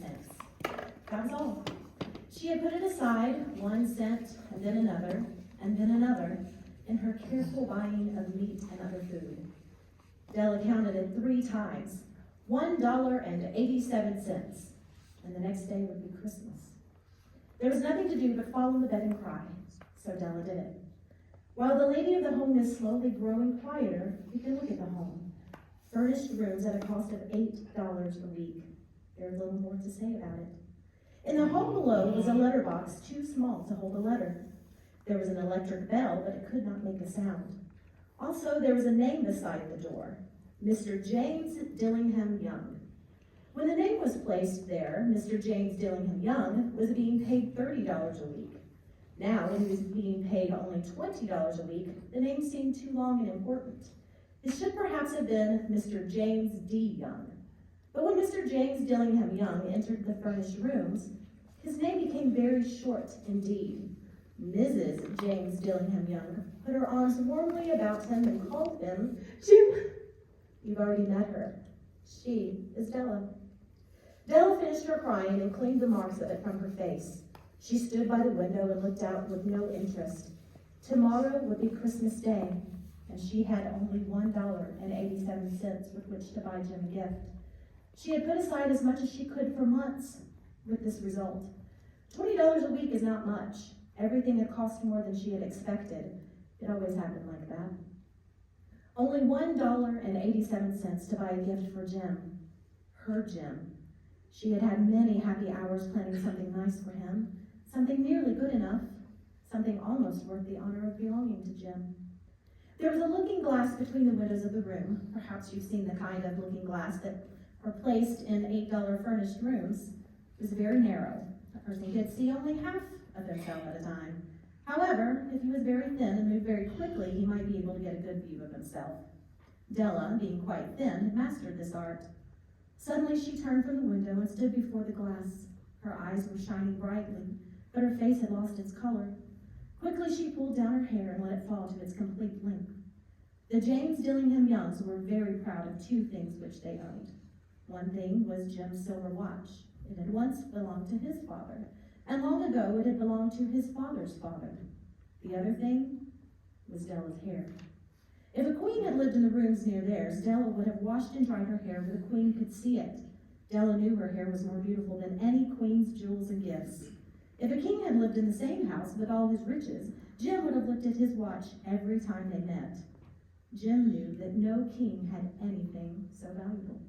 cents. That was all. She had put it aside, 1 cent, and then another, in her careful buying of meat and other food. Della counted it 3 times, $1.87, and the next day would be Christmas. There was nothing to do but fall on the bed and cry, so Della did it. While the lady of the home is slowly growing quieter, you can look at the home. Furnished rooms at a cost of $8 a week. There's little more to say about it. In the hall below was a letterbox too small to hold a letter. There was an electric bell, but it could not make a sound. Also, there was a name beside the door, Mr. James Dillingham Young. When the name was placed there, Mr. James Dillingham Young was being paid $30 a week. Now, when he was being paid only $20 a week, the name seemed too long and important. It should perhaps have been Mr. James D. Young. But when Mr. James Dillingham Young entered the furnished rooms, his name became very short indeed. Mrs. James Dillingham Young put her arms warmly about him and called him, Jim. You've already met her. She is Della. Della finished her crying and cleaned the marks of it from her face. She stood by the window and looked out with no interest. Tomorrow would be Christmas Day, and she had only $1.87 with which to buy Jim a gift. She had put aside as much as she could for months with this result. $20 a week is not much. Everything had cost more than she had expected. It always happened like that. Only $1.87 to buy a gift for Jim. Her Jim. She had had many happy hours planning something nice for him, something nearly good enough, something almost worth the honor of belonging to Jim. There was a looking glass between the windows of the room. Perhaps you've seen the kind of looking glass that are placed in $8 furnished rooms. It was very narrow. A person could see only half of himself at a time. However, if he was very thin and moved very quickly, he might be able to get a good view of himself. Della, being quite thin, had mastered this art. Suddenly she turned from the window and stood before the glass. Her eyes were shining brightly, but her face had lost its color. Quickly she pulled down her hair and let it fall to its complete length. The James Dillingham Youngs were very proud of 2 things which they owned. One thing was Jim's silver watch. It had once belonged to his father, and long ago it had belonged to his father's father. The other thing was Della's hair. If a queen had lived in the rooms near theirs, Della would have washed and dried her hair where the queen could see it. Della knew her hair was more beautiful than any queen's jewels and gifts. If a king had lived in the same house with all his riches, Jim would have looked at his watch every time they met. Jim knew that no king had anything so valuable.